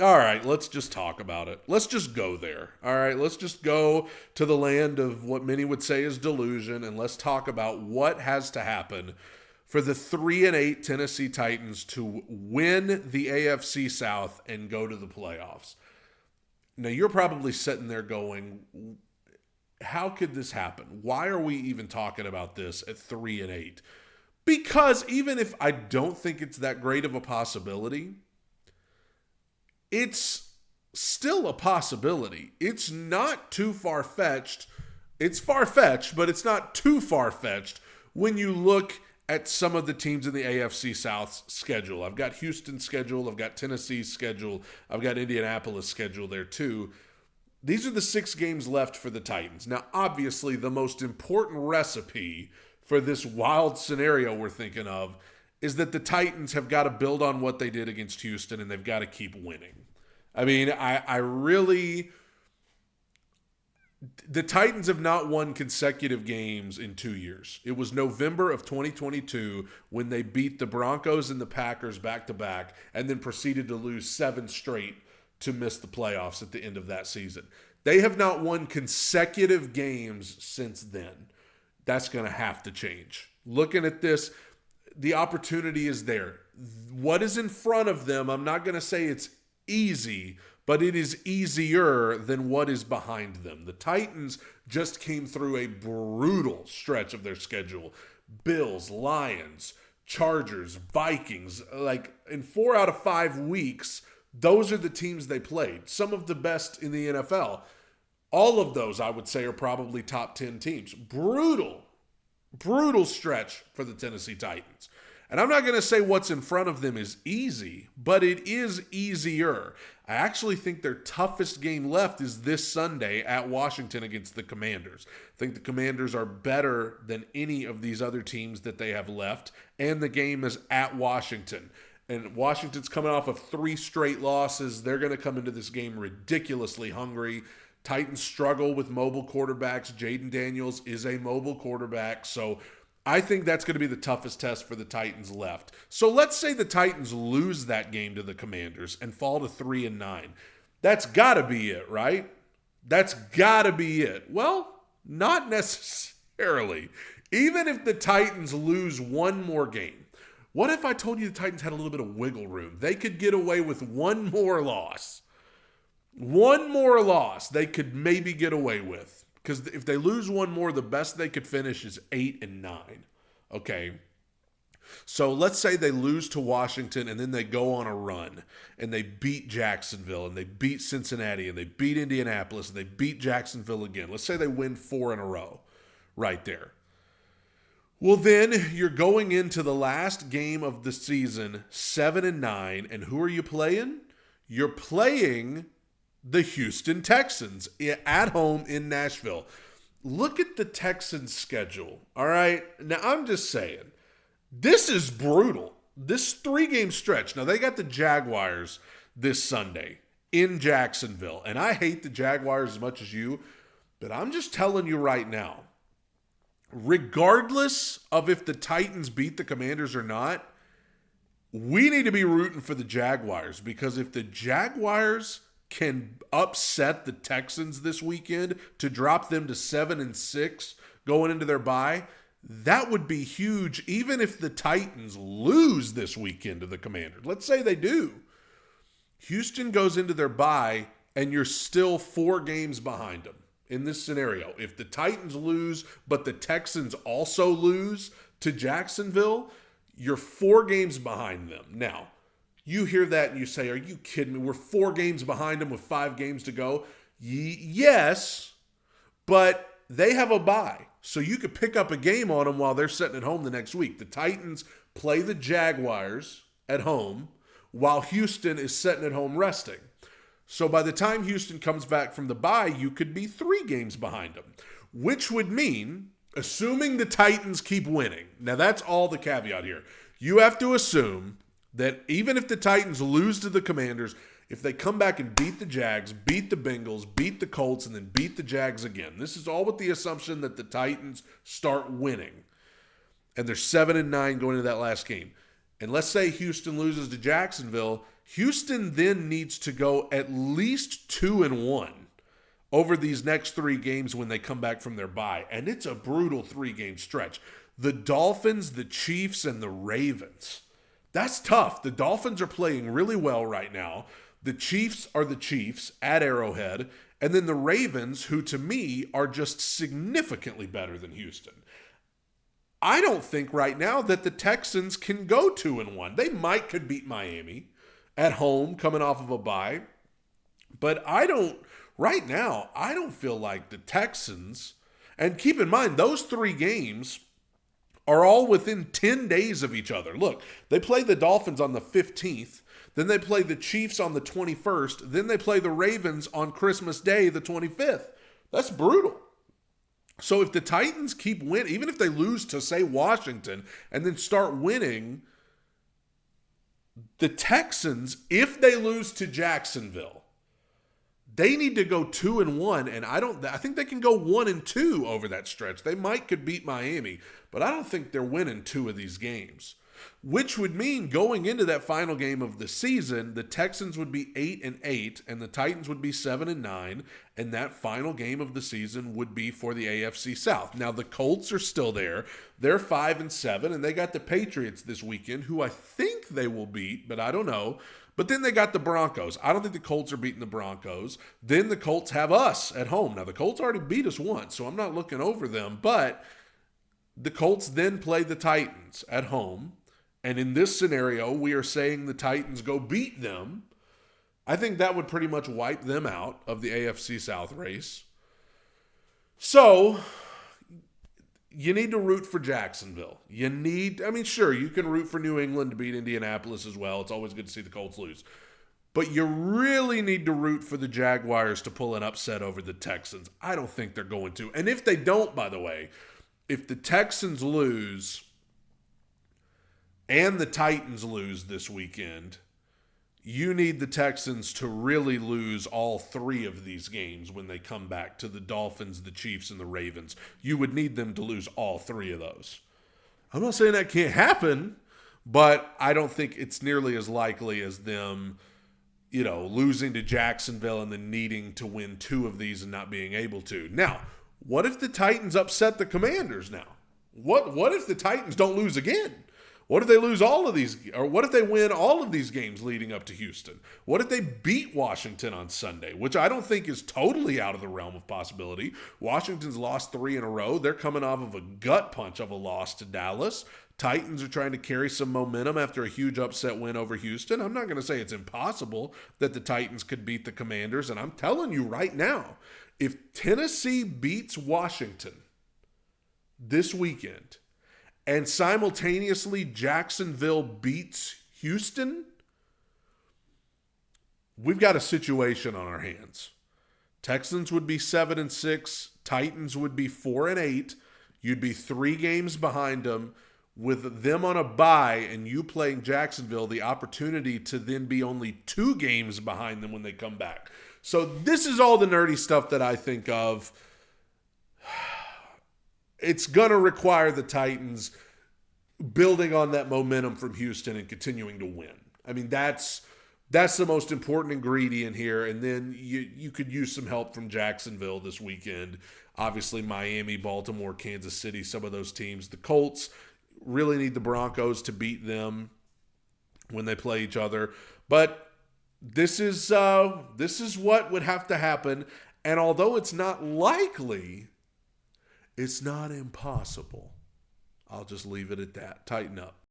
All right, let's just talk about it. Let's just go there. All right, let's just go to the land of what many would say is delusion, and let's talk about what has to happen for the 3-8 Tennessee Titans to win the AFC South and go to the playoffs. Now, you're probably sitting there going, how could this happen? Why are we even talking about this at 3-8? Because even if I don't think it's that great of a possibility, it's still a possibility. It's not too far-fetched. It's far-fetched, but it's not too far-fetched when you look at some of the teams in the AFC South's schedule. I've got Houston's schedule. I've got Tennessee's schedule. I've got Indianapolis' schedule there too. These are the 6 games left for the Titans. Now, obviously, the most important recipe for this wild scenario we're thinking of is that the Titans have got to build on what they did against Houston, and they've got to keep winning. I mean, I really... The Titans have not won consecutive games in 2 years. It was November of 2022 when they beat the Broncos and the Packers back-to-back and then proceeded to lose 7 straight to miss the playoffs at the end of that season. They have not won consecutive games since then. That's going to have to change. Looking at this, the opportunity is there. What is in front of them, I'm not going to say it's easy, but it is easier than what is behind them. The Titans just came through a brutal stretch of their schedule. Bills, Lions, Chargers, Vikings. Like in 4 out of 5 weeks, those are the teams they played. Some of the best in the NFL. All of those, I would say, are probably top 10 teams. Brutal stretch for the Tennessee Titans. And I'm not going to say what's in front of them is easy, but it is easier. I actually think their toughest game left is this Sunday at Washington against the Commanders. I think the Commanders are better than any of these other teams that they have left, and the game is at Washington. And Washington's coming off of 3 straight losses. They're going to come into this game ridiculously hungry. Titans struggle with mobile quarterbacks. Jaden Daniels is a mobile quarterback, so I think that's going to be the toughest test for the Titans left. So let's say the Titans lose that game to the Commanders and fall to 3-9. That's got to be it, right? That's got to be it. Well, not necessarily. Even if the Titans lose one more game, what if I told you the Titans had a little bit of wiggle room? They could get away with one more loss. One more loss they could maybe get away with. Because if they lose one more, the best they could finish is 8-9. Okay. So let's say they lose to Washington and then they go on a run and they beat Jacksonville and they beat Cincinnati and they beat Indianapolis and they beat Jacksonville again. Let's say they win 4 in a row right there. Well, then you're going into the last game of the season 7-9, and who are you playing? You're playing the Houston Texans at home in Nashville. Look at the Texans' schedule, all right? Now, I'm just saying, this is brutal. This 3-game stretch. Now, they got the Jaguars this Sunday in Jacksonville, and I hate the Jaguars as much as you, but I'm just telling you right now, regardless of if the Titans beat the Commanders or not, we need to be rooting for the Jaguars, because if the Jaguars can upset the Texans this weekend to drop them to 7-6 going into their bye, that would be huge even if the Titans lose this weekend to the Commanders. Let's say they do. Houston goes into their bye and you're still 4 games behind them in this scenario. If the Titans lose but the Texans also lose to Jacksonville, you're 4 games behind them. Now, you hear that and you say, are you kidding me? We're 4 games behind them with 5 games to go. Yes, but they have a bye. So you could pick up a game on them while they're sitting at home the next week. The Titans play the Jaguars at home while Houston is sitting at home resting. So by the time Houston comes back from the bye, you could be 3 games behind them, which would mean, assuming the Titans keep winning. Now that's all the caveat here. You have to assume that even if the Titans lose to the Commanders, if they come back and beat the Jags, beat the Bengals, beat the Colts, and then beat the Jags again, this is all with the assumption that the Titans start winning. And they're 7-9 going into that last game. And let's say Houston loses to Jacksonville. Houston then needs to go at least 2-1 over these next 3 games when they come back from their bye. And it's a brutal 3-game stretch. The Dolphins, the Chiefs, and the Ravens. That's tough. The Dolphins are playing really well right now. The Chiefs are the Chiefs at Arrowhead. And then the Ravens, who to me are just significantly better than Houston. I don't think right now that the Texans can go 2-1. They could beat Miami at home coming off of a bye. But right now, I don't feel like the Texans, and keep in mind, those 3 games are all within 10 days of each other. Look, they play the Dolphins on the 15th, then they play the Chiefs on the 21st, then they play the Ravens on Christmas Day, the 25th. That's brutal. So if the Titans keep winning, even if they lose to, say, Washington, and then start winning, the Texans, if they lose to Jacksonville, they need to go 2-1, and I think they can go 1-2 over that stretch. They could beat Miami, but I don't think they're winning 2 of these games. Which would mean going into that final game of the season, the Texans would be 8-8, and the Titans would be 7-9, and that final game of the season would be for the AFC South. Now the Colts are still there; they're 5-7, and they got the Patriots this weekend, who I think they will beat, but I don't know. But then they got the Broncos. I don't think the Colts are beating the Broncos. Then the Colts have us at home. Now the Colts already beat us once, so I'm not looking over them, but the Colts then play the Titans at home. And in this scenario, we are saying the Titans go beat them. I think that would pretty much wipe them out of the AFC South race. So, you need to root for Jacksonville. Sure, you can root for New England to beat Indianapolis as well. It's always good to see the Colts lose. But you really need to root for the Jaguars to pull an upset over the Texans. I don't think they're going to. And if they don't, by the way, if the Texans lose and the Titans lose this weekend, you need the Texans to really lose all 3 of these games when they come back to the Dolphins, the Chiefs, and the Ravens. You would need them to lose all 3 of those. I'm not saying that can't happen, but I don't think it's nearly as likely as them, losing to Jacksonville and then needing to win 2 of these and not being able to. Now, what if the Titans upset the Commanders now? What if the Titans don't lose again? What if they lose all of these, or what if they win all of these games leading up to Houston? What if they beat Washington on Sunday, which I don't think is totally out of the realm of possibility. Washington's lost 3 in a row. They're coming off of a gut punch of a loss to Dallas. Titans are trying to carry some momentum after a huge upset win over Houston. I'm not going to say it's impossible that the Titans could beat the Commanders, and I'm telling you right now, if Tennessee beats Washington this weekend, and simultaneously Jacksonville beats Houston, we've got a situation on our hands. Texans would be 7-6. Titans would be 4-8. You'd be 3 games behind them. With them on a bye and you playing Jacksonville, the opportunity to then be only 2 games behind them when they come back. So this is all the nerdy stuff that I think of. It's going to require the Titans building on that momentum from Houston and continuing to win. I mean, that's the most important ingredient here. And then you could use some help from Jacksonville this weekend. Obviously, Miami, Baltimore, Kansas City, some of those teams. The Colts really need the Broncos to beat them when they play each other. But this is what would have to happen. And although it's not likely, it's not impossible. I'll just leave it at that. Tighten up.